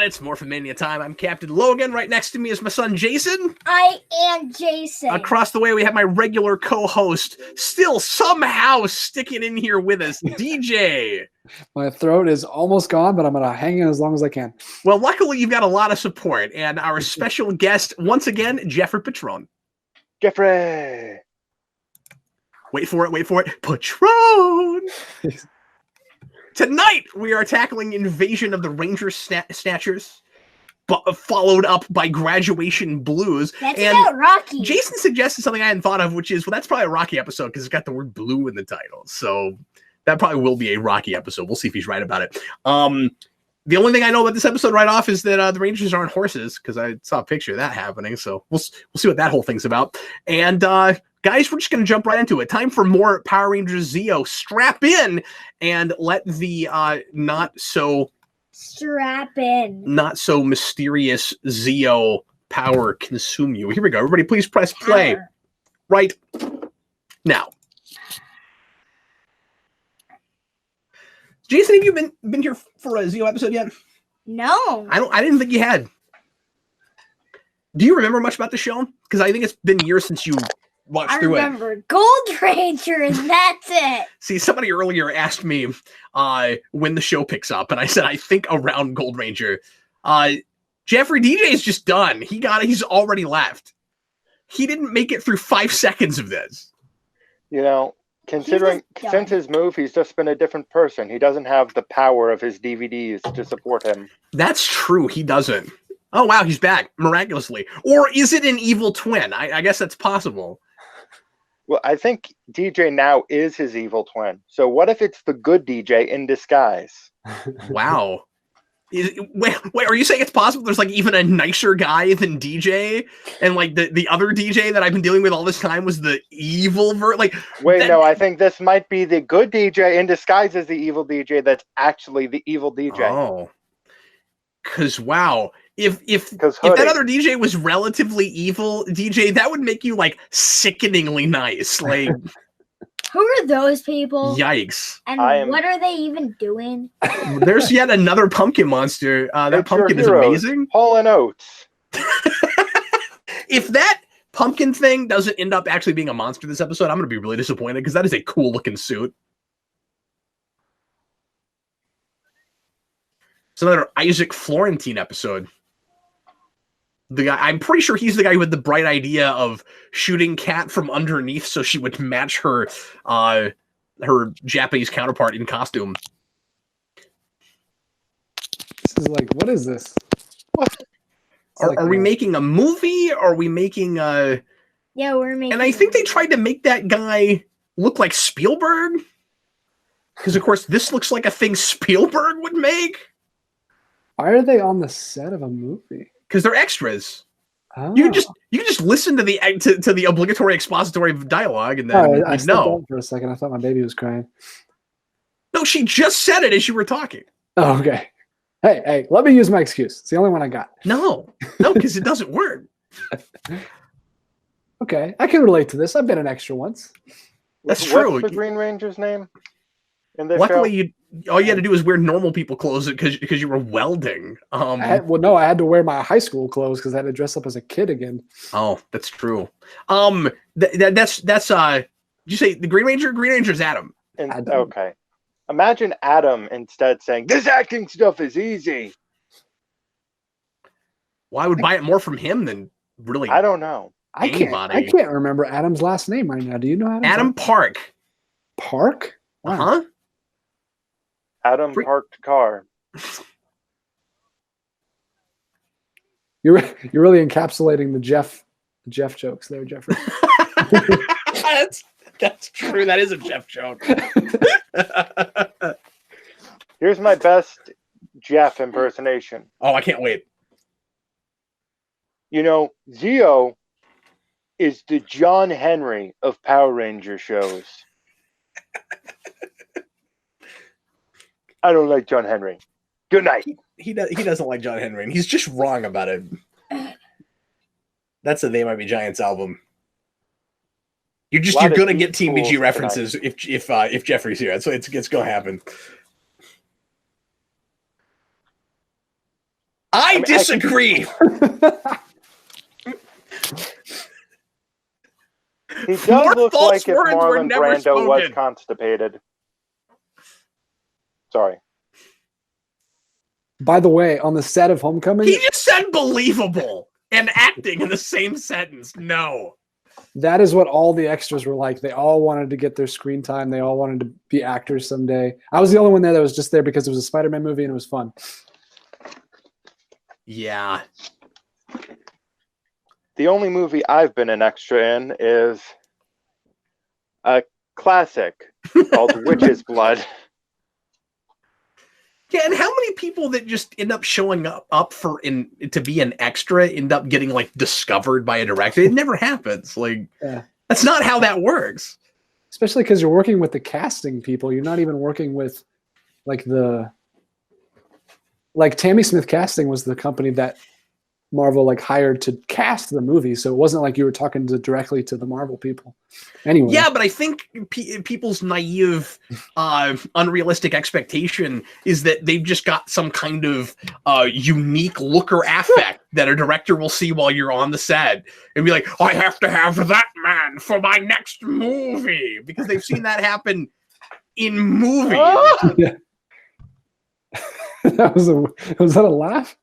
It's Morphin Mania time. I'm Captain Logan. Right next to me is my son, Jason. I am Jason. Across the way, we have my regular co-host, still somehow sticking in here with us, DJ. My throat is almost gone, but I'm going to hang in as long as I can. Well, luckily, you've got a lot of support. And our special guest, once again, Jeffrey Patron. Jeffrey! Wait for it. Patron! Tonight, we are tackling Invasion of the Ranger Snatchers, followed up by Graduation Blues. That's about Rocky. Jason suggested something I hadn't thought of, which is, well, that's probably a Rocky episode because it's got the word blue in the title. So that probably will be a Rocky episode. We'll see if he's right about it. The only thing I know about this episode right off is that the Rangers aren't horses, because I saw a picture of that happening. So we'll see what that whole thing's about. And guys, we're just going to jump right into it. Time for more Power Rangers Zeo. Strap in and let the not so mysterious Zeo power consume you. Here we go. Everybody, please press play right now. Jason, have you been here for a Zeo episode yet? No. I didn't think you had. Do you remember much about the show? Because I think it's been years since you watched through it. I remember Gold Ranger, and that's it. See, somebody earlier asked me when the show picks up, and I said I think around Gold Ranger. Jeffrey DJ is just done. He's already left. He didn't make it through 5 seconds of this. You know, considering since his move, he's just been a different person. He doesn't have the power of his DVDs to support him. That's true. He doesn't. Oh, wow, he's back, miraculously. Or is it an evil twin? I guess that's possible. Well, I think DJ now is his evil twin. So what if it's the good DJ in disguise? Wow. Wait, are you saying it's possible there's like even a nicer guy than DJ? And like the other DJ that I've been dealing with all this time was the evil No, I think this might be the good DJ in disguise as the evil DJ that's actually the evil DJ. Oh. Because, wow. If that other DJ was relatively evil DJ, that would make you like sickeningly nice. Like, who are those people? Yikes! And what are they even doing? There's yet another pumpkin monster. That pumpkin is amazing. Hall and Oates. If that pumpkin thing doesn't end up actually being a monster this episode, I'm going to be really disappointed because that is a cool looking suit. It's another Isaac Florentine episode. The guy, I'm pretty sure he's the guy who had the bright idea of shooting Kat from underneath so she would match her Japanese counterpart in costume. This is like, what is this? What? Are we making a movie? Are we making a... Yeah, we're making... And I think they tried to make that guy look like Spielberg. Because, of course, this looks like a thing Spielberg would make. Why are they on the set of a movie? Because they're extras. Oh. You can just listen to the obligatory expository dialogue and then I stepped out for a second. I thought my baby was crying. No, she just said it as you were talking. Oh, okay. Hey, let me use my excuse. It's the only one I got. No, because it doesn't work. Okay, I can relate to this. I've been an extra once. That's true. What's the Green Ranger's name? Luckily, all you had to do was wear normal people clothes because you were welding. I had to wear my high school clothes because I had to dress up as a kid again. Oh, that's true. That's did you say the Green Ranger? Green Ranger's Adam. Adam. Okay. Imagine Adam instead saying, "This acting stuff is easy." Well, I would buy it more from him than really. I don't know. I can't remember Adam's last name right now. Do you know Adam Park? Park? Wow. Huh? Adam parked car. You're really encapsulating the Jeff jokes there, Jeffrey. That's true. That is a Jeff joke. Here's my best Jeff impersonation. Oh, I can't wait. You know, Zeo is the John Henry of Power Ranger shows. I don't like John Henry. Good night. He doesn't like John Henry, and he's just wrong about it. That's the They Might Be Giants album. You're gonna get Team BG references if Jeffrey's here. So it's gonna happen. I disagree. He does More look false like if words were Marlon never Brando was spoken. constipated. Sorry. By the way, on the set of Homecoming, He just said believable and acting in the same sentence. No. that is what all the extras were like. They all wanted to get their screen time. They all wanted to be actors someday. I was the only one there that was just there because it was a Spider-Man movie and it was fun. Yeah. The only movie I've been an extra in is a classic called Witch's Blood. Yeah, and how many people that just end up showing up to be an extra end up getting like discovered by a director? It never happens. Like that's not how that works. Especially because you're working with the casting people. You're not even working with like Tammy Smith Casting was the company that Marvel like hired to cast the movie, so it wasn't like you were talking directly to the Marvel people. Anyway, Yeah, but I think people's naive, unrealistic expectation is that they've just got some kind of unique look or affect that a director will see while you're on the set and be like, I have to have that man for my next movie, because they've seen that happen in movies. Yeah. Was that a laugh?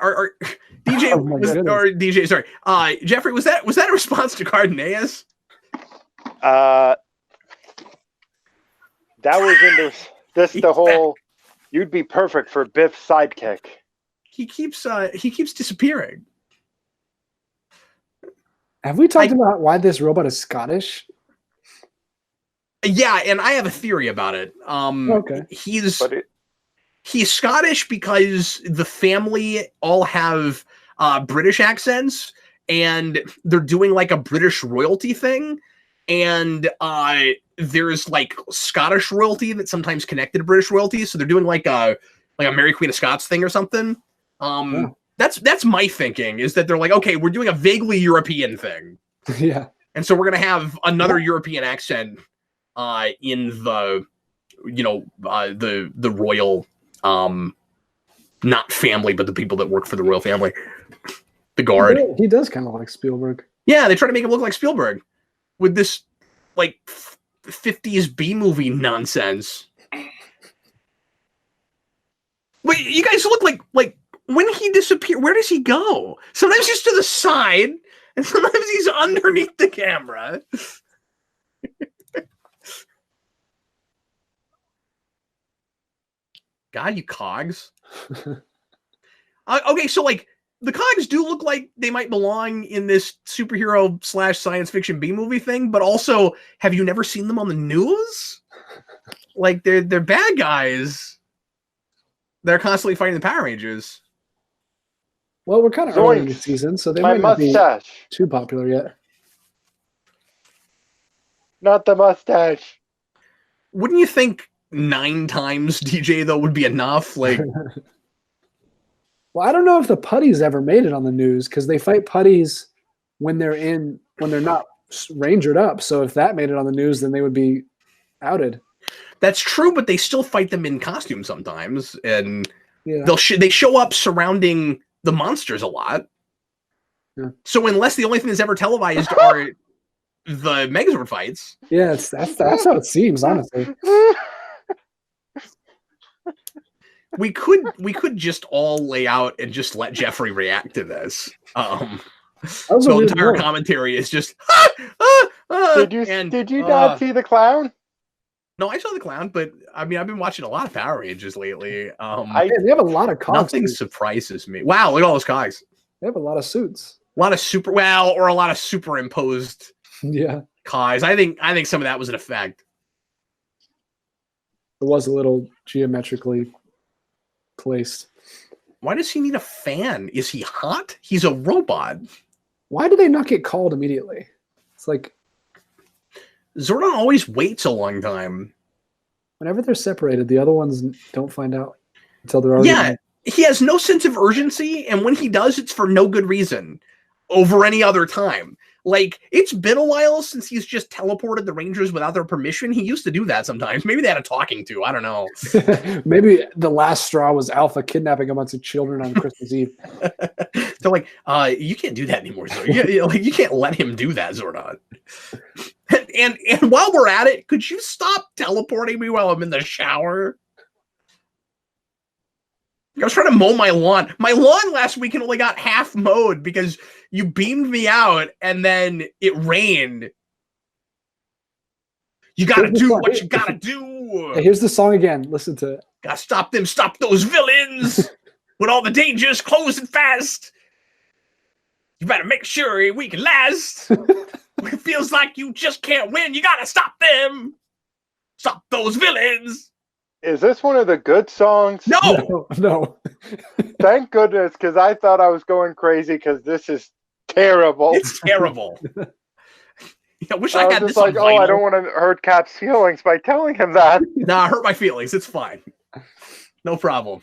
DJ Oh my goodness. or DJ, sorry, Jeffrey, was that a response to Cardenas? That was into the whole. You'd be perfect for Biff's sidekick. He keeps disappearing. Have we talked about why this robot is Scottish? Yeah, and I have a theory about it. Okay. He's Scottish because the family all have British accents, and they're doing like a British royalty thing, and there's like Scottish royalty that's sometimes connected to British royalty, so they're doing like a Mary Queen of Scots thing or something. That's my thinking, is that they're like, okay, we're doing a vaguely European thing, Yeah. and so we're gonna have another European accent in the the royal. Not family, but the people that work for the royal family, the guard. He does kind of like Spielberg. Yeah, they try to make him look like Spielberg with this like 50s B movie nonsense. Wait, you guys look like when he disappeared, where does he go? Sometimes he's to the side, and sometimes he's underneath the camera. God, you cogs. Okay, so like the cogs do look like they might belong in this superhero / science fiction B movie thing, but also, have you never seen them on the news? Like they're bad guys. They're constantly fighting the Power Rangers. Well, we're kind of early in the season, so they might not be too popular yet. Not the mustache. Wouldn't you think 9 times DJ though would be enough? Like, well, I don't know if the putties ever made it on the news, because they fight putties when they're not rangered up. So if that made it on the news, then they would be outed. That's true, but they still fight them in costume sometimes, and yeah. they show up surrounding the monsters a lot. Yeah. So unless the only thing that's ever televised are the Megazord fights, yeah, that's how it seems, honestly. we could just all lay out and just let Jeffrey react to this. The entire commentary is just. Did you not see the clown? No, I saw the clown, but I mean, I've been watching a lot of Power Rangers lately. They have a lot of cogs. Nothing surprises me. Wow, look at all those cogs. They have a lot of suits. A lot of superimposed cogs. I think some of that was an effect. It was a little geometrically placed. Why does he need a fan? Is he hot? He's a robot. Why do they not get called immediately? It's like Zordon always waits a long time. Whenever they're separated, the other ones don't find out until they're already. Yeah, he has no sense of urgency, and when he does, it's for no good reason over any other time. Like, it's been a while since he's just teleported the Rangers without their permission. He used to do that sometimes. Maybe they had a talking to. I don't know. Maybe the last straw was Alpha kidnapping a bunch of children on Christmas Eve. They're like, you can't do that anymore, Zordon. Like, you can't let him do that, Zordon. And while we're at it, could you stop teleporting me while I'm in the shower? I was trying to mow my lawn. My lawn last weekend only got half mowed because you beamed me out and then it rained. You gotta do what you gotta do. Hey, here's the song again. Listen to it. Gotta stop them, stop those villains. When all the danger's closing fast. You better make sure we can last. It feels like you just can't win. You gotta stop them. Stop those villains. Is this one of the good songs? No. Thank goodness, because I thought I was going crazy because this is terrible. It's terrible. I wish I had was this just like, on vinyl. I don't want to hurt Cap's feelings by telling him that. Nah, hurt my feelings. It's fine. No problem.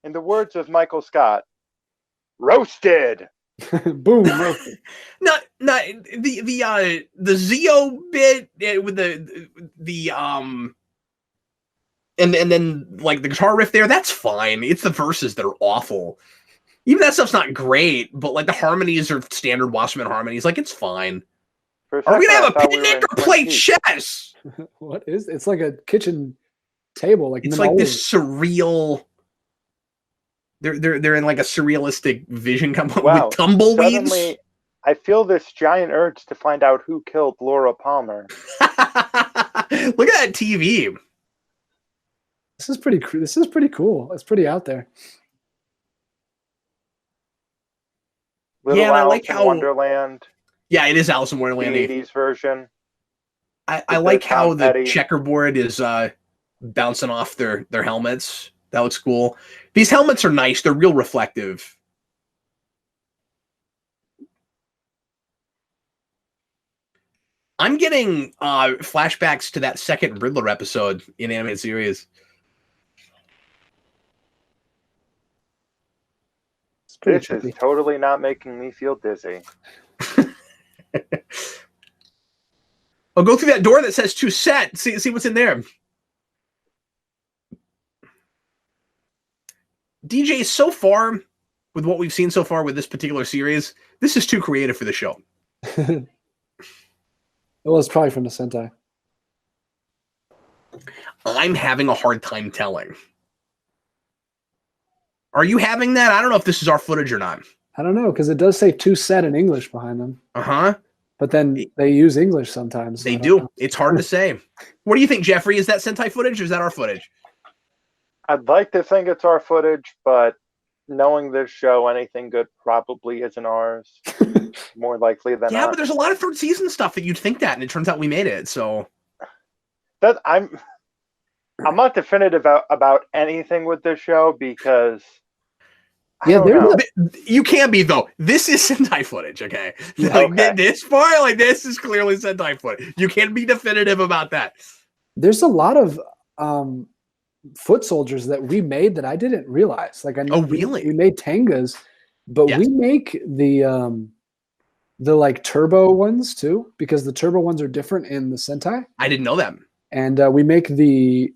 In the words of Michael Scott, roasted. Boom. Roasted. No, the Zio bit with the and then like the guitar riff there, that's fine. It's the verses that are awful. Even that stuff's not great, but like the harmonies are standard Wasserman harmonies. Like, it's fine. Are we gonna have a picnic or play chess? What is? It's like a kitchen table. Like it's like this surreal. They're in like a surrealistic vision with tumbleweeds. Suddenly, I feel this giant urge to find out who killed Laura Palmer. Look at that TV. This is pretty cool. It's pretty out there. Little I Alice like in how Wonderland. Yeah, it is Alice in The Wonderland. 80s version. I like how the checkerboard is bouncing off their helmets. That looks cool. These helmets are nice. They're real reflective. I'm getting flashbacks to that second Riddler episode in the animated series. This is totally not making me feel dizzy. I'll go through that door that says to set. See what's in there. DJ, so far, with what we've seen so far with this particular series, this is too creative for the show. It was probably from the Sentai. I'm having a hard time telling. Are you having that? I don't know if this is our footage or not. I don't know, because it does say to set in English behind them. Uh-huh. But then they use English sometimes. They do. It's hard to say. What do you think, Jeffrey? Is that Sentai footage or is that our footage? I'd like to think it's our footage, but knowing this show, anything good probably isn't ours. More likely than not. Yeah, but there's a lot of third season stuff that you'd think that, and it turns out we made it. So that I'm not definitive about anything with this show because you can be though. This is Sentai footage, okay? Like, this part, like this is clearly Sentai footage. You can't be definitive about that. There's a lot of foot soldiers that we made that I didn't realize. Like I know really? We made Tengas, but we make the like turbo ones too, because the turbo ones are different in the Sentai. I didn't know that. And we make the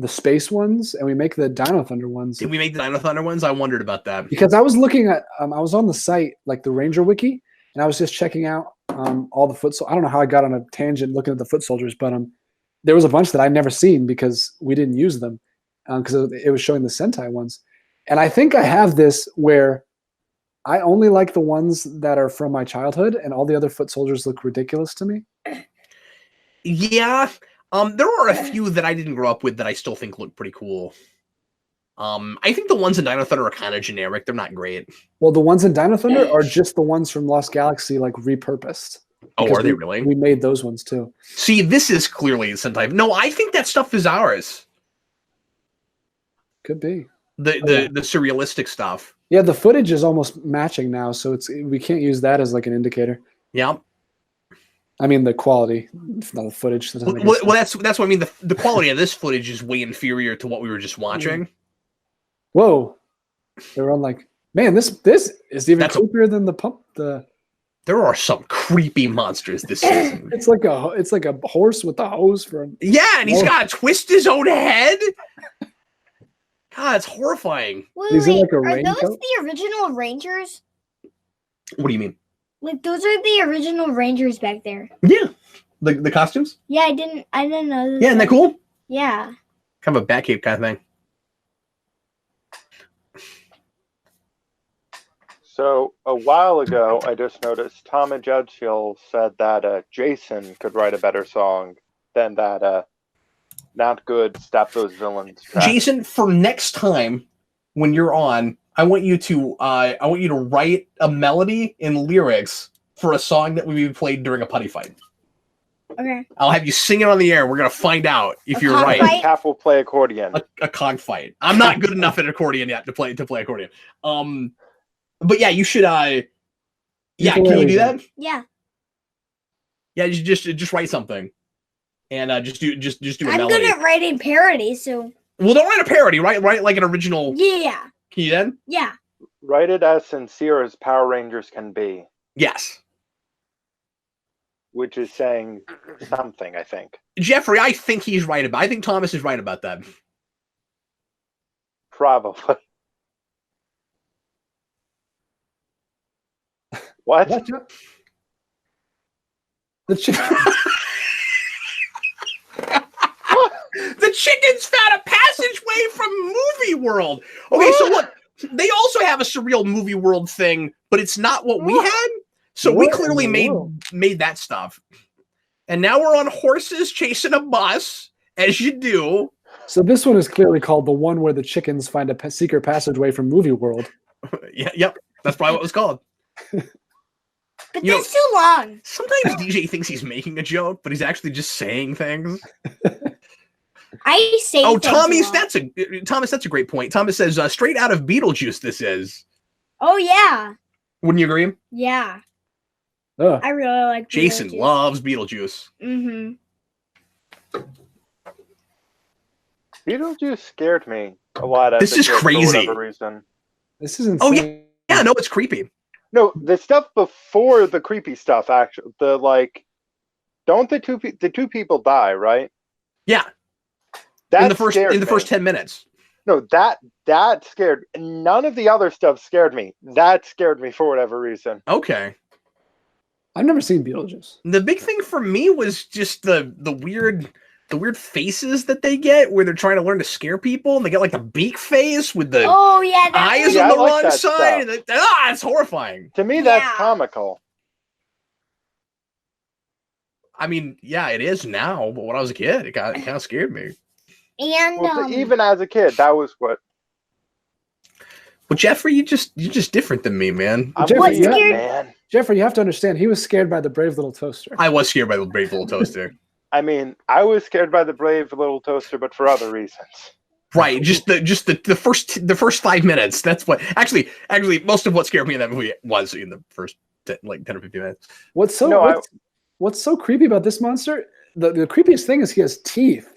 space ones, and we make the Dino Thunder ones. Did we make the Dino Thunder ones? I wondered about that. Because I was looking at, I was on the site, like the Ranger Wiki, and I was just checking out all the foot soldiers. I don't know how I got on a tangent looking at the foot soldiers, but there was a bunch that I'd never seen because we didn't use them because it was showing the Sentai ones. And I think I have this where I only like the ones that are from my childhood, and all the other foot soldiers look ridiculous to me. Yeah. There are a few that I didn't grow up with that I still think look pretty cool. I think the ones in Dino Thunder are kind of generic. They're not great. Well, the ones in Dino Thunder are just the ones from Lost Galaxy, like repurposed. Oh, are they really? We made those ones too. See, this is clearly Sentai. No, I think that stuff is ours. Could be. The surrealistic stuff. Yeah, the footage is almost matching now, so we can't use that as like an indicator. Yeah. I mean the quality, not the footage. Well, that's what I mean. The quality of this footage is way inferior to what we were just watching. Whoa, they were on like, man, this is even creepier than the pump. There are some creepy monsters this season. It's like a horse with a hose from. Yeah, and he's got to twist his own head. God, it's horrifying. Wait, He's in, wait, like, a are raincoat? those the original Rangers? What do you mean? Like those are the original Rangers back there. Yeah, the costumes. Yeah, I didn't know. This Yeah, isn't that cool? Yeah. Kind of a Batcave kind of thing. So a while ago, I just noticed Tom and Judgehill said that Jason could write a better song than that not good Stop Those Villains track. Jason, for next time when you're on, I want you to write a melody and lyrics for a song that would be played during a putty fight. Okay. I'll have you sing it on the air. We're gonna find out if you're right. cockfight? Cap will play accordion. A cockfight. I'm not good enough at accordion yet to play accordion. But yeah, you should. Yeah, can you do that? Yeah. Yeah, you just write something, and just do a I'm melody. good at writing parodies, so Well, don't write a parody. Write like an original. yeah. Can you then? Yeah. Write it as sincere as Power Rangers can be, Yes. which is saying something, I think. Jeffrey, I think he's right about. I think Thomas is right about that. Probably. What? What? The chicken. The chickens found a passageway from movie world. Okay, so look, they also have a surreal movie world thing, but it's not what we had. So we What clearly in the world? made that stuff. And now we're on horses chasing a bus, as you do. So this one is clearly called the one where the chickens find a secret passageway from movie world. Yeah, yep, that's probably what it was called. But You know- that's too long. Sometimes DJ thinks he's making a joke, but he's actually just saying things. I say Oh, things Thomas, that's a great point. Thomas says, straight out of Beetlejuice this is. Oh yeah. Wouldn't you agree? Yeah. Ugh. I really like Jason Beetlejuice. loves Beetlejuice. Mm-hmm. Beetlejuice scared me a lot. As This a is kid crazy. For whatever reason. This is insane. Oh, yeah. Yeah, no, it's creepy. No, the stuff before the creepy stuff. Actually, don't the two people die, right? Yeah, That in the first scared me. 10 minutes. No, that scared. None of the other stuff scared me. That scared me for whatever reason. Okay. I've never seen Beetlejuice. The big thing for me was just the weird faces that they get where they're trying to learn to scare people, and they get like the beak face with the Oh yeah, that eyes was- Yeah, on I the like wrong that side. stuff. And it's horrifying. To me, that's Yeah. comical. I mean, yeah, it is now, but when I was a kid, it kind of scared me. and Well, even as a kid, that was what. But Jeffrey, you're just different than me, man. I'm Jeffrey, with you, scared- man. Jeffrey, you have to understand, he was scared by the brave little toaster. I was scared by the brave little toaster. I mean, I was scared by the brave little toaster, but for other reasons. Right, just the first 5 minutes. That's what actually most of what scared me in that movie was in the first 10 or 15 minutes. What's so No, what's so creepy about this monster? The creepiest thing is he has teeth.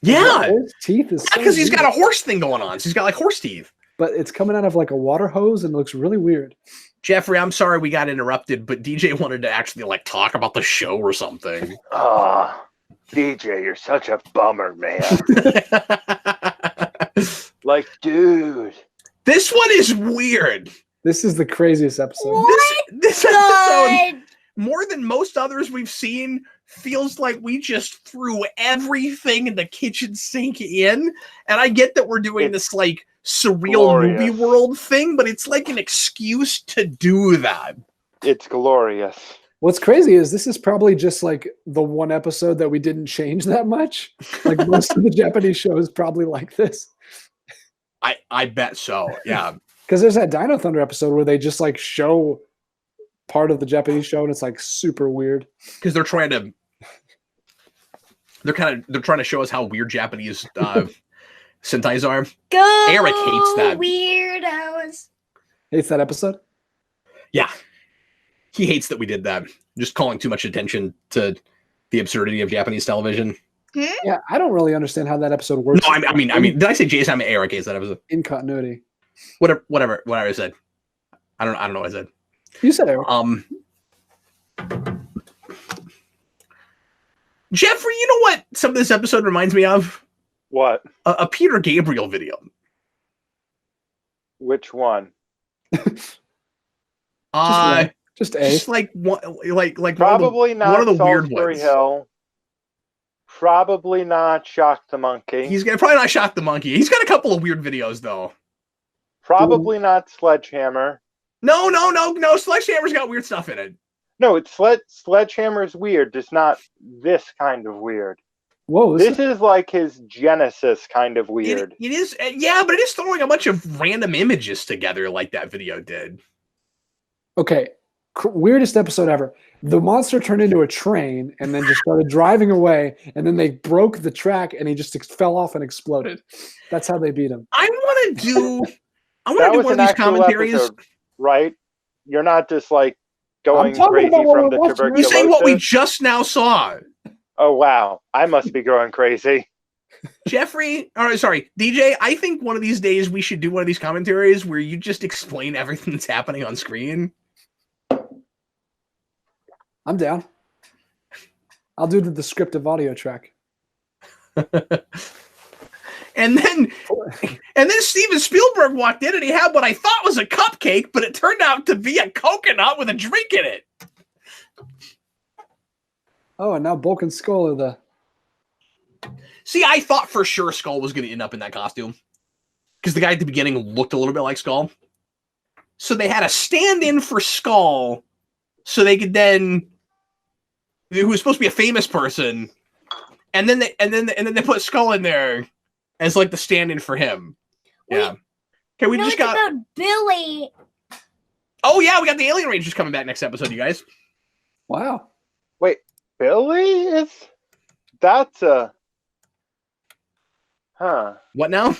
Yeah, His teeth is so because he's weird. got a horse thing going on. So he's got like horse teeth. But it's coming out of like a water hose and looks really weird. Jeffrey, I'm sorry we got interrupted, but DJ wanted to actually like talk about the show or something. Ah, DJ, you're such a bummer, man. Like, dude. This one is weird. This is the craziest episode. What? This episode, God. more than most others we've seen, feels like we just threw everything in the kitchen sink in. And I get that we're doing this like surreal glorious. movie world thing, but it's like an excuse to do that. It's glorious. What's crazy is this is probably just like the one episode that we didn't change that much. Like most of the Japanese shows probably like this. I bet so. Yeah. Because there's that Dino Thunder episode where they just like show part of the Japanese show and it's like super weird. Because they're trying to show us how weird Japanese Sentais are. Go. Eric hates that. Weirdos. Hates that episode? Yeah. He hates that we did that. Just calling too much attention to the absurdity of Japanese television. Yeah, I don't really understand how that episode works. No, I mean, did I say Jason? I mean, Eric hates that episode. In continuity. Whatever I said. I don't know what I said. You said Eric. Jeffrey, you know what some of this episode reminds me of? What? A Peter Gabriel video. Which one? Just like probably not one of the weird Salisbury ones. Hill. Probably not Shock the Monkey. He's gonna probably not Shock the Monkey. He's got a couple of weird videos though. Probably not Sledgehammer. No. Sledgehammer's got weird stuff in it. No, it's Sledgehammer's weird, just not this kind of weird. Whoa, This is like his Genesis kind of weird. It is, yeah, but it is throwing a bunch of random images together like that video did. okay. Weirdest episode ever. The monster turned into a train and then just started driving away, and then they broke the track and he just fell off and exploded. That's how they beat him. I want to do That was one an of these actual commentaries. episode, right? You're not just like going talking crazy about what from we're the watching. You're tuberculosis. saying what we just now saw. Oh wow, I must be going crazy. Jeffrey, sorry, DJ, I think one of these days we should do one of these commentaries where you just explain everything that's happening on screen. I'm down. I'll do the descriptive audio track. And then Steven Spielberg walked in and he had what I thought was a cupcake, but it turned out to be a coconut with a drink in it. Oh, and now Bulk and Skull are the... See, I thought for sure Skull was going to end up in that costume because the guy at the beginning looked a little bit like Skull. So they had a stand-in for Skull so they could then, who was supposed to be a famous person, and then they put Skull in there as like the stand-in for him. Yeah. Okay, we just got about Billy. Oh yeah, we got the Alien Rangers coming back next episode, you guys. Wow. Wait, Billy is? That's a... Huh. What now?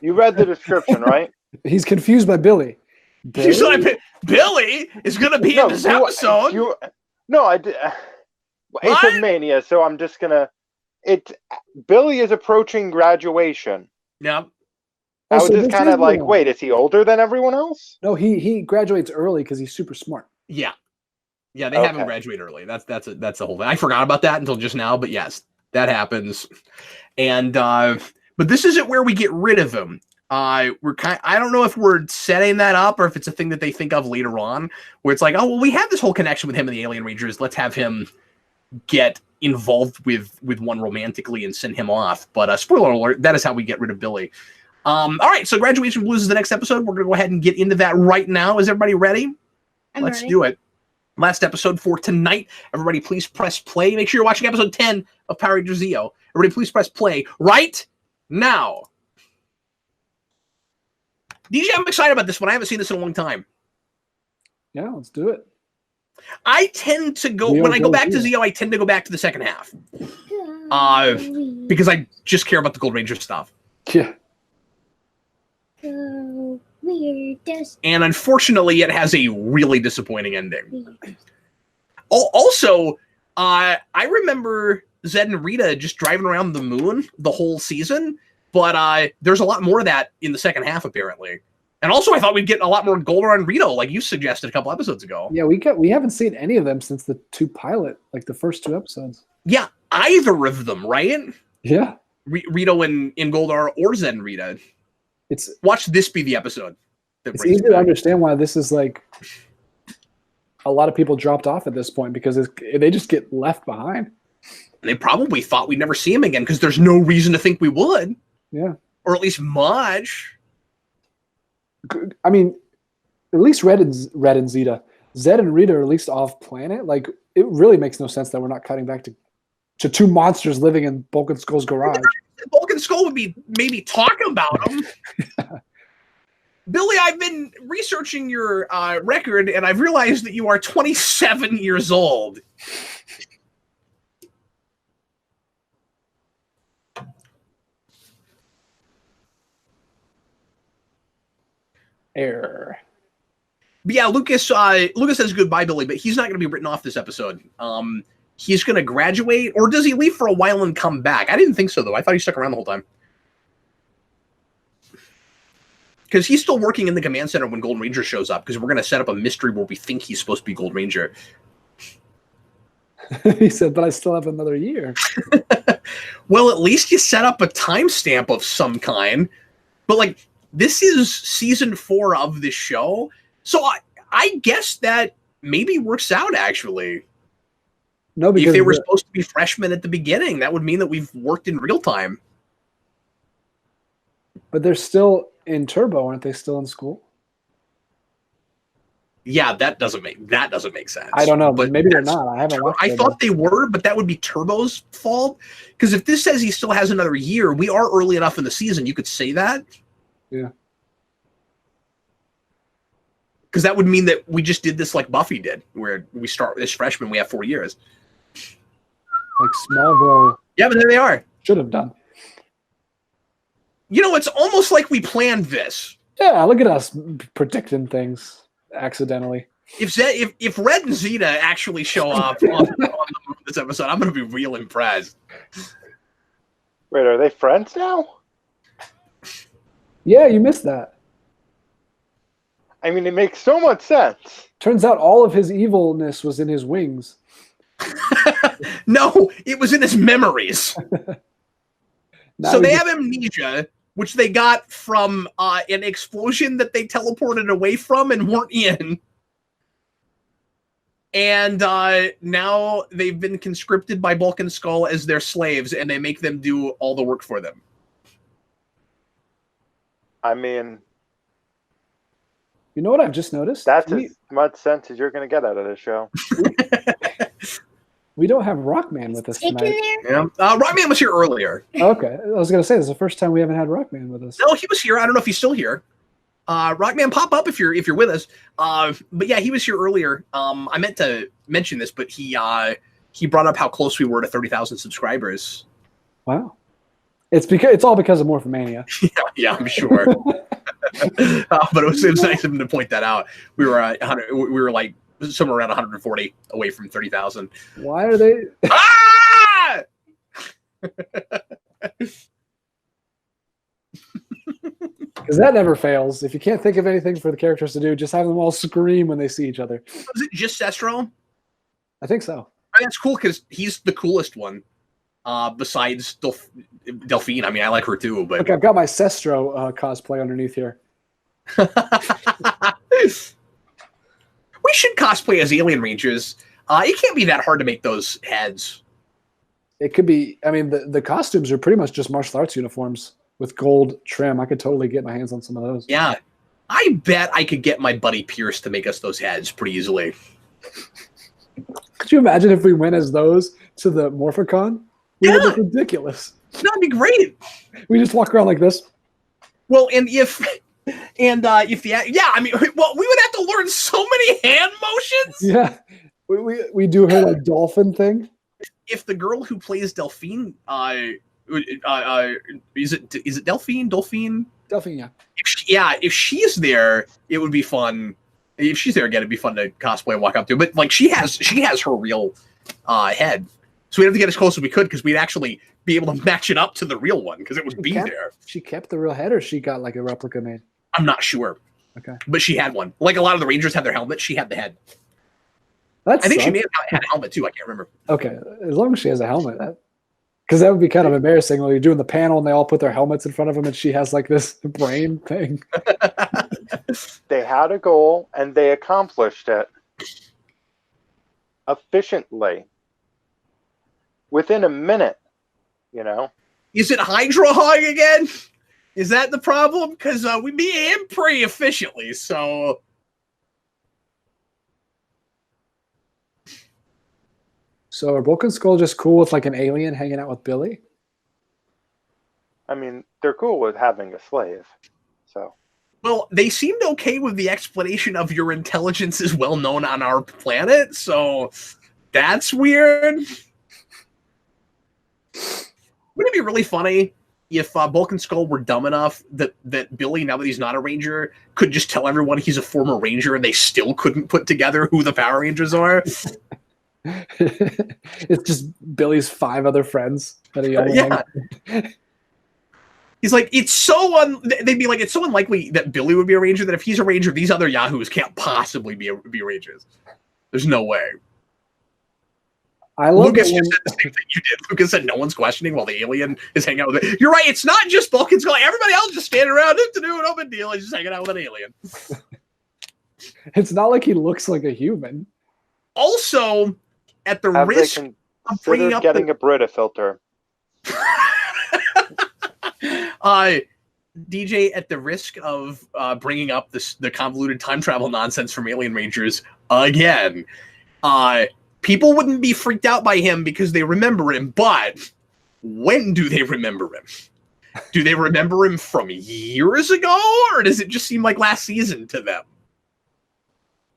You read the description, right? He's confused by Billy. You said Billy is going to be in this episode. No, I did. It's a mania, so I'm just gonna. Billy is approaching graduation. Yeah. I was so just this kind is of like, the- wait, is he older than everyone else? No, he graduates early because he's super smart. Yeah. Yeah, they have him Okay. graduate early. That's the whole thing. I forgot about that until just now, but yes, that happens. And but this isn't where we get rid of him. I don't know if we're setting that up or if it's a thing that they think of later on, where it's like, oh well, we have this whole connection with him and the Alien Rangers. Let's have him get involved with one romantically and send him off. But spoiler alert, that is how we get rid of Billy. All right, so Graduation Blues is the next episode. We're gonna go ahead and get into that right now. Is everybody ready? Let's do it. Last episode for tonight. Everybody, please press play. Make sure you're watching episode 10 of Power Rangers Zeo. Everybody, please press play right now. DJ, I'm excited about this one. I haven't seen this in a long time. Yeah, let's do it. I tend to go, Zeo when I go goes back to Zeo. Zeo, I tend to go back to the second half. Because I just care about the Gold Ranger stuff. Yeah. So weirdest. And unfortunately, it has a really disappointing ending. Also, I remember Zed and Rita just driving around the moon the whole season, but there's a lot more of that in the second half, apparently. And also, I thought we'd get a lot more Golder and Rito, like you suggested a couple episodes ago. Yeah, we haven't seen any of them since the the first two episodes. Yeah, either of them, right? Yeah. Rito in Goldar or Zed and Rita. Watch this be the episode. It's easy to understand why this is like a lot of people dropped off at this point because they just get left behind. They probably thought we'd never see him again because there's no reason to think we would. Yeah. Or at least much. I mean, at least Red and Zeta. Zed and Rita are at least off planet. Like, it really makes no sense that we're not cutting back to two monsters living in Bulk and Skull's garage. Bulk and Skull would be maybe talking about them. Billy, I've been researching your record, and I've realized that you are 27 years old. Error. But yeah, Lucas says goodbye, Billy, but he's not going to be written off this episode. He's going to graduate, or does he leave for a while and come back? I didn't think so, though. I thought he stuck around the whole time. Because he's still working in the command center when Golden Ranger shows up, because we're going to set up a mystery where we think he's supposed to be Gold Ranger. He said, but I still have another year. Well, at least you set up a timestamp of some kind. But like, this is season 4 of this show, so I guess that maybe works out actually. No, because if they were supposed to be freshmen at the beginning, that would mean that we've worked in real time. But they're still in Turbo, aren't they? Still in school? Yeah, that doesn't make sense. I don't know, but maybe they're not. I haven't watched. I thought they were, but that would be Turbo's fault. Because if this says he still has another year, we are early enough in the season. You could say that. Yeah. Because that would mean that we just did this like Buffy did, where we start as freshmen, we have 4 years. Like Smallville. Yeah, but there they are. Should have done. You know, it's almost like we planned this. Yeah, look at us predicting things accidentally. If Red and Zeta actually show up on this episode, I'm going to be real impressed. Wait, are they friends now? Yeah, you missed that. I mean, it makes so much sense. Turns out all of his evilness was in his wings. No, it was in his memories. Now So he they just- have amnesia, which they got from an explosion that they teleported away from and weren't in. And now they've been conscripted by Bulk and Skull as their slaves, and they make them do all the work for them. I mean, You know what I've just noticed? that's as much sense as you're going to get out of this show. We don't have Rockman with us Taken tonight. there. Yeah, Rockman was here earlier. Okay, I was gonna say this is the first time we haven't had Rockman with us. No, he was here. I don't know if he's still here. Rockman, pop up if you're with us. But yeah, he was here earlier. I meant to mention this, but he brought up how close we were to 30,000 subscribers. Wow, it's all because of Morphin Mania. Yeah, I'm sure. But it was nice of him to point that out. We were 100. We were like somewhere around 140 away from 30,000. Why are they? Ah! Because that never fails. If you can't think of anything for the characters to do, just have them all scream when they see each other. Was it just Sestro? I think so. That's cool because he's the coolest one. Besides Delphine. I mean, I like her too, but Look, I've got my Sestro cosplay underneath here. we should cosplay as Alien Rangers. It can't be that hard to make those heads. It could be. I mean, the costumes are pretty much just martial arts uniforms with gold trim. I could totally get my hands on some of those. Yeah. I bet I could get my buddy Pierce to make us those heads pretty easily. Could you imagine if we went as those to the Morphicon? We would look ridiculous. That'd be great. We just walk around like this. Well, and if the I mean, well, we would have to learn so many hand motions. Yeah, we do her like dolphin thing. If the girl who plays Delphine, is it Delphine? Dolphin, yeah. If she's there, it would be fun. If she's there again, it'd be fun to cosplay and walk up to. But like she has her real head, so we'd have to get as close as we could because we'd actually be able to match it up to the real one because it would be there. She kept the real head, or she got like a replica made. I'm not sure. Okay, but she had one. Like a lot of the Rangers have their helmet. She had the head. I think she may have had a helmet too. I can't remember. Okay, as long as she has a helmet, because that would be kind of embarrassing when you're doing the panel and they all put their helmets in front of them and she has like this brain thing. They had a goal and they accomplished it efficiently within a minute. You know, is it Hydra Hog again? Is that the problem? Because we beat him pretty efficiently. So. So are Bulk and Skull just cool with like an alien hanging out with Billy? I mean, they're cool with having a slave. So. Well, they seemed okay with the explanation of your intelligence is well known on our planet, so that's weird. Wouldn't it be really funny if Bulk and Skull were dumb enough that Billy, now that he's not a Ranger, could just tell everyone he's a former Ranger and they still couldn't put together who the Power Rangers are? It's just Billy's 5 other friends that he only Yeah. He's like, they'd be like, it's so unlikely that Billy would be a Ranger that if he's a Ranger, these other Yahoos can't possibly be Rangers. There's no way. I love Lucas it just when, said the same thing you did. Lucas said no one's questioning while the alien is hanging out with it. You're right. It's not just Vulcans going. Everybody else just standing around. No big deal. He's just hanging out with an alien. it's not like he looks like a human. Also, at the Have risk they of bringing considered up getting a Brita filter? DJ, at the risk of bringing up the convoluted time travel nonsense from Alien Rangers again, people wouldn't be freaked out by him because they remember him, but when do they remember him? Do they remember him from years ago, or does it just seem like last season to them?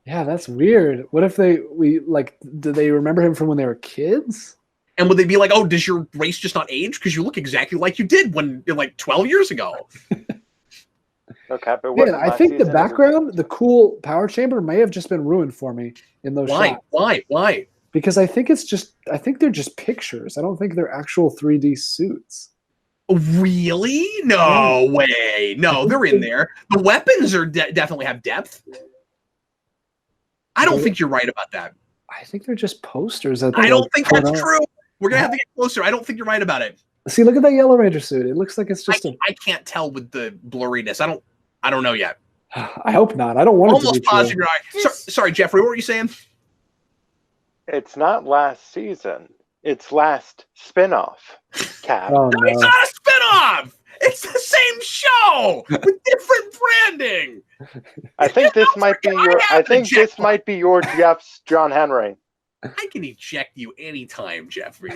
Yeah, that's weird. What if do they remember him from when they were kids? And would they be like, oh, does your race just not age? Because you look exactly like you did when, like, 12 years ago. Okay, but Yeah, I think the background, the cool power chamber may have just been ruined for me in those shots. Why? Because I think they're just pictures. I don't think they're actual 3D suits. Really? No way. No, they're in there. The weapons are definitely have depth. I don't think you're right about that. I think they're just posters. I don't think that's true. We're going to have to get closer. I don't think you're right about it. See, look at that Yellow Ranger suit. It looks like it's just I can't tell with the blurriness. I don't know yet. I hope not. I don't want Almost it to be positive true. you're right. Sorry, Jeffrey, what were you saying? It's not last season. It's last spin-off, Cap. Oh, No, it's no. not a spin-off. It's the same show with different branding. I think this might be your Jeff's John Henry. I can eject you anytime, Jeffrey.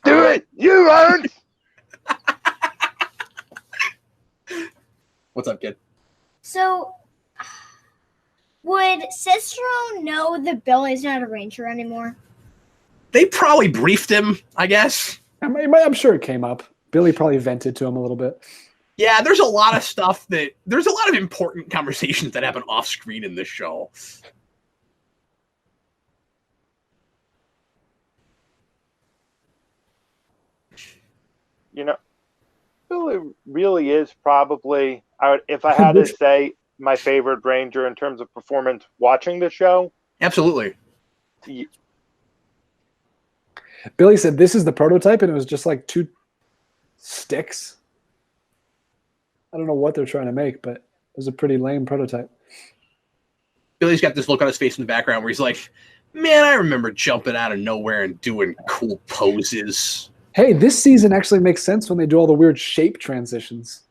Do it! You won't! What's up, kid? So, would Cicero know that Billy's not a ranger anymore? They probably briefed him, I guess. I'm sure it came up. Billy probably vented to him a little bit. Yeah, there's a lot of stuff there's a lot of important conversations that happen off screen in this show. You know, Billy really is probably, if I had to say, my favorite Ranger in terms of performance watching the show. Absolutely. Billy said this is the prototype, and it was just like 2 sticks. I don't know what they're trying to make, but it was a pretty lame prototype. Billy's got this look on his face in the background where he's like, man, I remember jumping out of nowhere and doing cool poses. Hey, this season actually makes sense when they do all the weird shape transitions.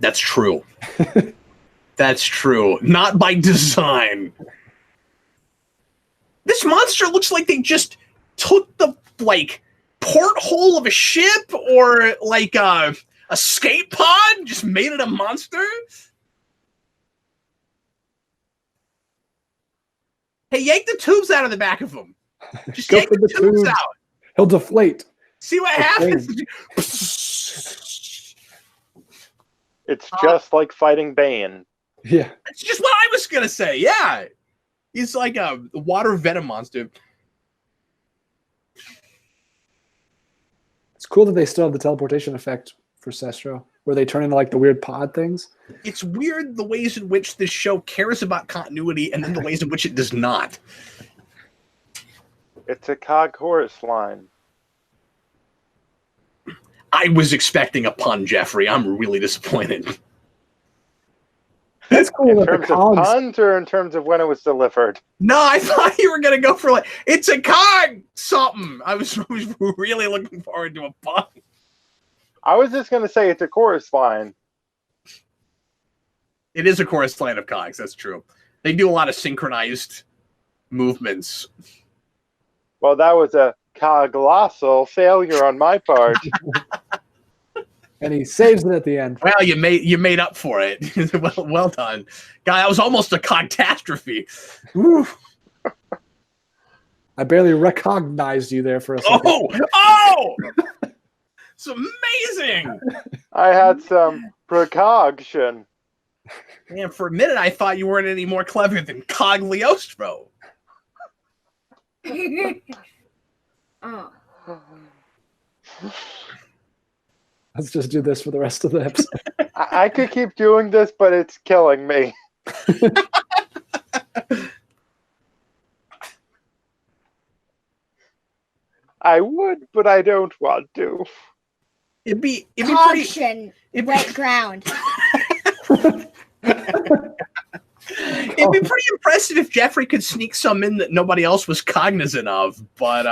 That's true. That's true. Not by design. This monster looks like they just took the, like, porthole of a ship or, like, a skate pod, just made it a monster. Hey, yank the tubes out of the back of him. Just yank the tubes out. He'll deflate. See what happens. It's just like fighting Bane. Yeah. That's just what I was going to say. Yeah. He's like a water venom monster. It's cool that they still have the teleportation effect for Sestro, where they turn into like the weird pod things. It's weird the ways in which this show cares about continuity and then the ways in which it does not. It's a cog horse line. I was expecting a pun, Jeffrey. I'm really disappointed. That's cool. In That terms the cogs, of puns or in terms of when it was delivered? No, I thought you were going to go for like, it's a cog something. I was really looking forward to a pun. I was just going to say it's a chorus line. It is a chorus line of cogs. That's true. They do a lot of synchronized movements. Well, that was a colossal failure on my part. and he saves it at the end. Well, you made up for it. well done, guy. That was almost a cogtastrophe. Woo. I barely recognized you there for a second. Oh! It's amazing. I had some precaution. Man, for a minute I thought you weren't any more clever than Cogliostro. Oh. Let's just do this for the rest of the episode. I could keep doing this, but it's killing me. I would, but I don't want to. It'd be pretty. Caution, wet ground. It'd be pretty impressive if Jeffrey could sneak some in that nobody else was cognizant of. But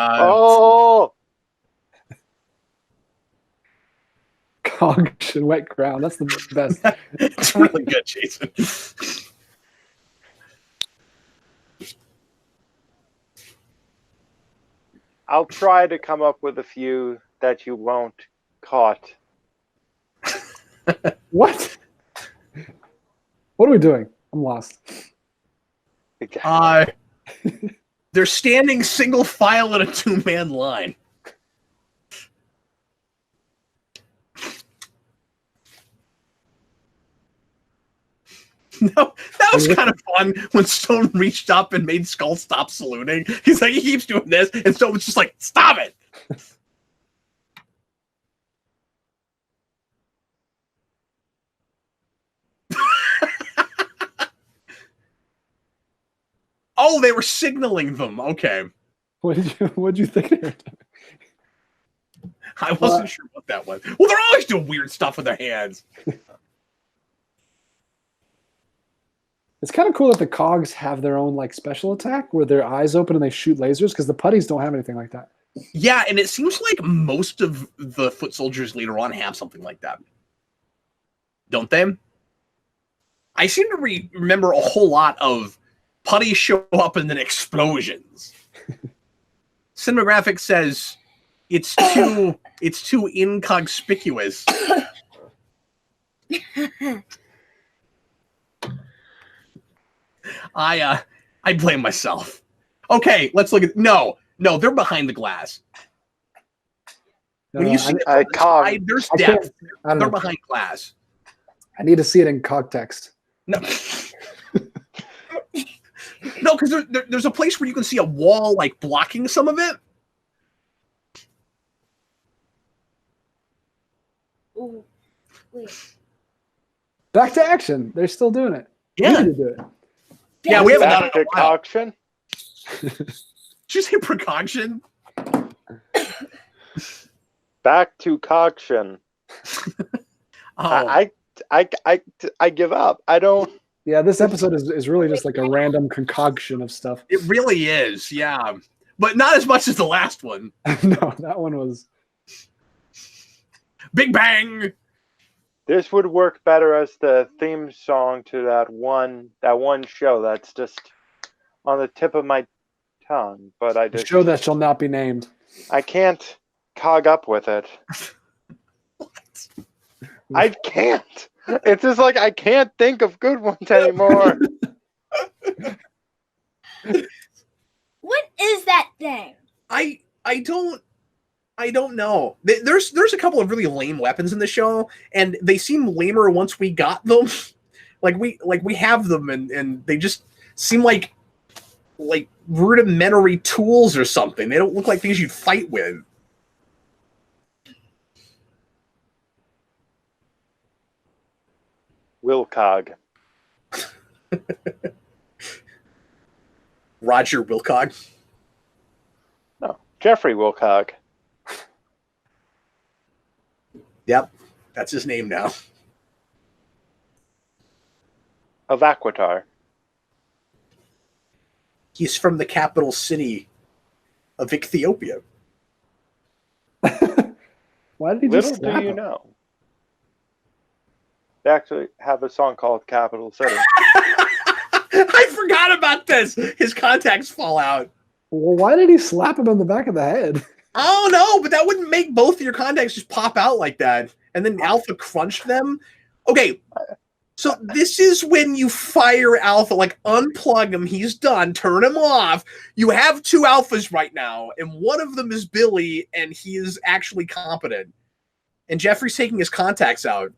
Conch and wet ground. That's the best. it's really good, Jason. I'll try to come up with a few that you won't caught. What? What are we doing? I'm lost. They're standing single file in a 2-man line. No, that was kind of fun when Stone reached up and made Skull stop saluting. He's like, he keeps doing this, and Stone was just like, stop it. Oh, they were signaling them. Okay. What'd you think? I wasn't sure what that was. Well, they're always doing weird stuff with their hands. It's kind of cool that the cogs have their own like special attack where their eyes open and they shoot lasers because the putties don't have anything like that. Yeah, and it seems like most of the foot soldiers later on have something like that. Don't they? I seem to remember a whole lot of putties show up and then explosions. Cinematographic says it's too inconspicuous. I blame myself. Okay, let's look at no, they're behind the glass. When you see them side, there's depth. They're behind glass. I need to see it in cog text. No. No, because there's a place where you can see a wall like blocking some of it. Ooh, wait. Back to action. They're still doing it. Yeah. We need to do it. Yeah, we haven't done it in a while. Concoction? Did you say precaution? Back to concoction. Oh. I give up. I don't. Yeah, this episode is really just like a random concoction of stuff. It really is, yeah. But not as much as the last one. No, that one was Big Bang! This would work better as the theme song to that one show that's just on the tip of my tongue. But I just a show that shall not be named. I can't cog up with it. I can't. It's just like I can't think of good ones anymore. What is that thing? I don't know. There's a couple of really lame weapons in the show, and they seem lamer once we got them. like we have them, and they just seem like rudimentary tools or something. They don't look like things you'd fight with. Wilcog. Roger Wilcog. No, Jeffrey Wilcog. Yep, that's his name now. Of Aquitar. He's from the capital city of Ethiopia. Why did he Little just do snap you him? know. They actually have a song called Capital City. I forgot about this. His contacts fall out. Well, why did he slap him in the back of the head? Oh no, but that wouldn't make both of your contacts just pop out like that. And then Alpha crunched them. Okay, so this is when you fire Alpha, like unplug him, he's done, turn him off. You have two Alphas right now, and one of them is Billy, and he is actually competent. And Jeffrey's taking his contacts out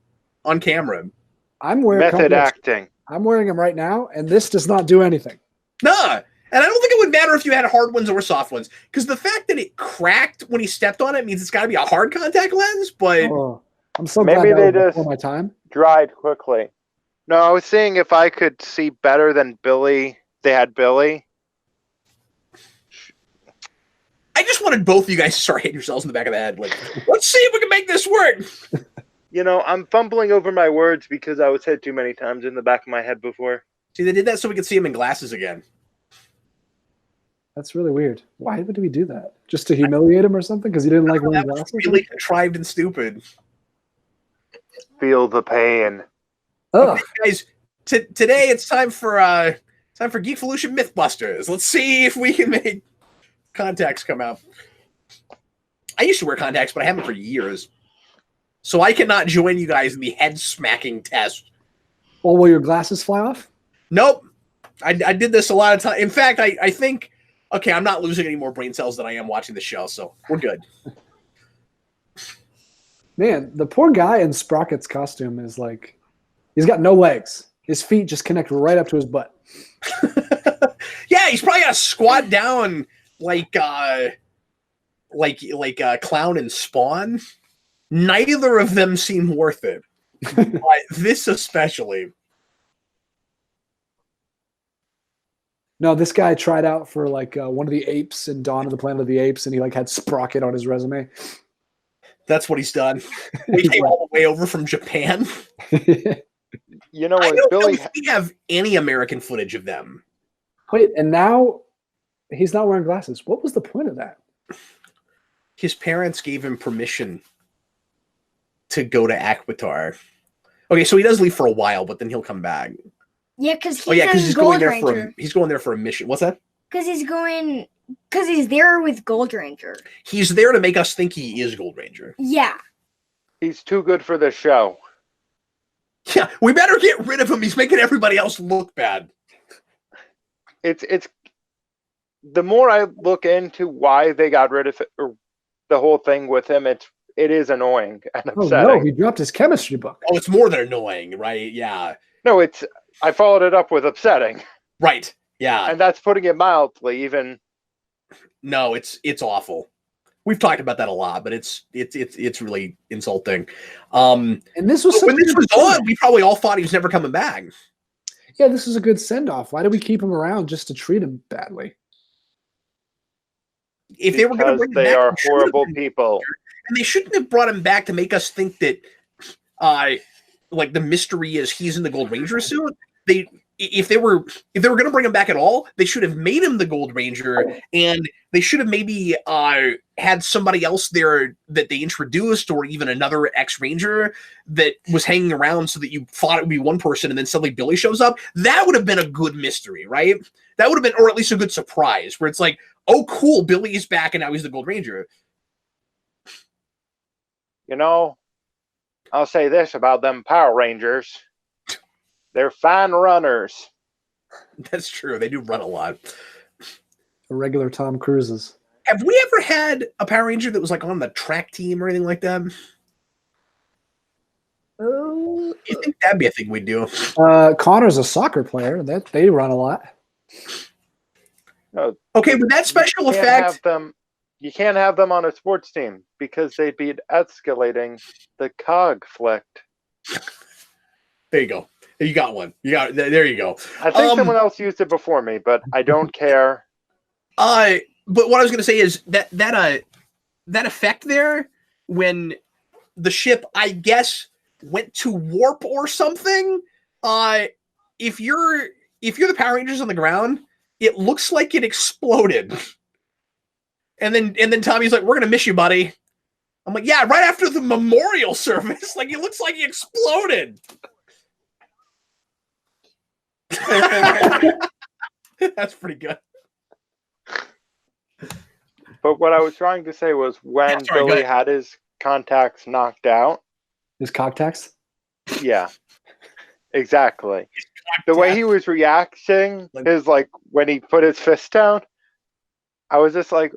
on camera. I'm wearing Method contacts. acting. I'm wearing them right now, and this does not do anything. Nah. And I don't think it would matter if you had hard ones or soft ones, because the fact that it cracked when he stepped on it means it's got to be a hard contact lens. But Oh, I'm so Maybe glad they that was just- before my time. Dried quickly. No, I was seeing if I could see better than Billy. They had Billy. I just wanted both of you guys to start hitting yourselves in the back of the head. Like, let's see if we can make this work. You know, I'm fumbling over my words because I was hit too many times in the back of my head before. See, they did that so we could see him in glasses again. That's really weird. Why would we do that? Just to humiliate him or something? Because he didn't like wearing glasses? Really contrived and stupid. Feel the pain. Oh, Okay, guys, today it's time for Geekvolution Mythbusters. Let's see if we can make contacts come out. I used to wear contacts, but I haven't for years. So I cannot join you guys in the head smacking test. well, will your glasses fly off? Nope. I did this a lot of time. In fact, I think, okay, I'm not losing any more brain cells than I am watching the show, so we're good. Man, the poor guy in Sprocket's costume is like, he's got no legs. His feet just connect right up to his butt. Yeah, he's probably got to squat down like Clown and Spawn. Neither of them seem worth it. But this especially. No, this guy tried out for like one of the apes in Dawn of the Planet of the Apes, and he like had Sprocket on his resume. That's what he's done. He came all the way over from Japan. You know I what, don't know Billy? if we have any American footage of them. Wait, and now he's not wearing glasses. What was the point of that? His parents gave him permission to go to Aquitar. Okay, so he does leave for a while, but then he'll come back. Yeah, because he's, He's going there Ranger. he's going there for a mission. What's that? Because he's there with Gold Ranger. He's there to make us think he is Gold Ranger. Yeah. He's too good for this show. Yeah, we better get rid of him. He's making everybody else look bad. It's the more I look into why they got rid of it, or the whole thing with him, it is annoying and Oh upsetting. no, he dropped his chemistry book. Oh, it's more than annoying, right? Yeah. No, I followed it up with upsetting, Right. Yeah. and that's putting it mildly. Even No, it's awful. We've talked about that a lot, but it's really insulting. And this was When this was something- on, we probably all thought he was never coming back. Yeah, this is a good send off. Why do we keep him around just to treat him badly? If they were going to because bring him they back, are they should have horrible been- people. and they shouldn't have brought him back to make us think that, like the mystery is he's in the Gold Ranger suit. If they were going to bring him back at all, they should have made him the Gold Ranger, and they should have maybe had somebody else there that they introduced, or even another ex-Ranger that was hanging around, so that you thought it would be one person, and then suddenly Billy shows up. That would have been a good mystery, right? That would have been, or at least a good surprise, where it's like, oh, cool, Billy's back, and now he's the Gold Ranger. You know, I'll say this about them Power Rangers. They're fine runners. That's true. They do run a lot. A regular Tom Cruises. Have we ever had a Power Ranger that was like on the track team or anything like that? You think that'd be a thing we'd do? Connor's a soccer player. That they run a lot. No, Okay, with that special you can't effect, have them. You can't have them on a sports team because they'd be escalating the conflict. there you go. You got one. There you go. I think someone else used it before me, but I don't care. But what I was going to say is that effect there, when the ship, I guess, went to warp or something. If you're the Power Rangers on the ground, it looks like it exploded. And then Tommy's like, "We're gonna miss you, buddy." I'm like, "Yeah, right after the memorial service, like it looks like he exploded." That's pretty good. But what I was trying to say was when Sorry, go Billy ahead. had his contacts knocked out. His contacts. Yeah, exactly. The way he was reacting, when he put his fist down, I was just like,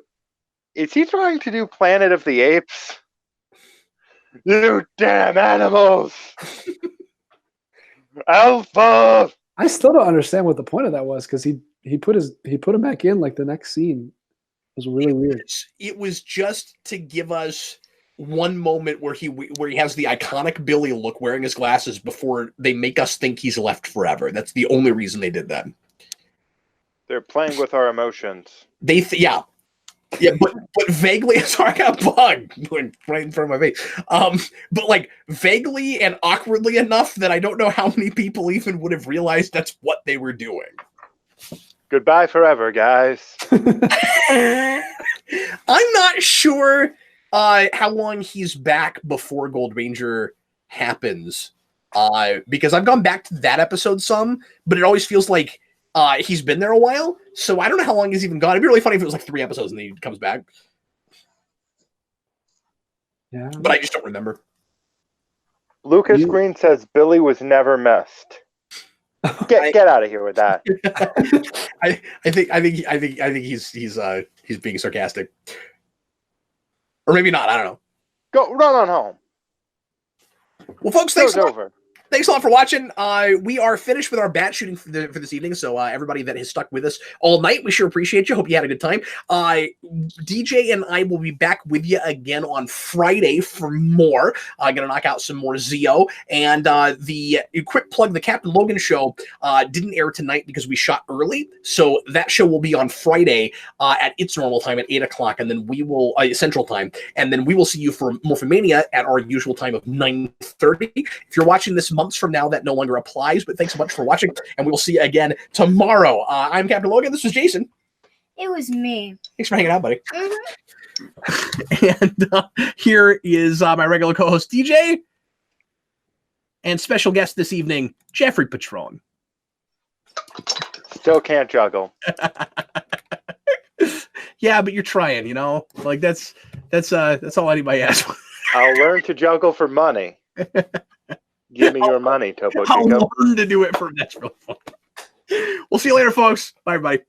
is he trying to do Planet of the Apes? You damn animals! Alpha! I still don't understand what the point of that was, because he put him back in like the next scene. It was really weird. It was just to give us one moment where he has the iconic Billy look wearing his glasses before they make us think he's left forever. That's the only reason they did that. They're playing with our emotions. Yeah. Yeah, but vaguely, sorry, I got a bug right in front of my face. But like vaguely and awkwardly enough that I don't know how many people even would have realized that's what they were doing. Goodbye forever, guys. I'm not sure how long he's back before Gold Ranger happens. Because I've gone back to that episode some, but it always feels like he's been there a while, so I don't know how long he's even gone. It'd be really funny if it was like 3 episodes and then he comes back. Yeah, But I just don't remember. Lucas Green says Billy was never missed. Get out of here with that. I think he's being sarcastic, or maybe not. I don't know. Go run on home. Well, folks, thanks over. Thanks a lot for watching. We are finished with our bat shooting for this evening, so everybody that has stuck with us all night, we sure appreciate you. Hope you had a good time. DJ and I will be back with you again on Friday for more. Gonna knock out some more Zeo. And the quick plug, the Captain Logan show didn't air tonight because we shot early, so that show will be on Friday at its normal time at 8 o'clock, and then we will Central Time, and then we will see you for Morphin Mania at our usual time of 9:30. If you're watching this months from now, that no longer applies, but thanks so much for watching, and we will see you again tomorrow. I'm Captain Logan. This was Jason. It was me. Thanks for hanging out, buddy. Mm-hmm. And here is my regular co-host, DJ, and special guest this evening, Jeffrey Patron. Still can't juggle. Yeah, but you're trying, you know? Like, that's all anybody asks for. I'll learn to juggle for money. Give me your money, Topo I'll Chico. learn to do it for natural fun. We'll see you later, folks. Bye, everybody.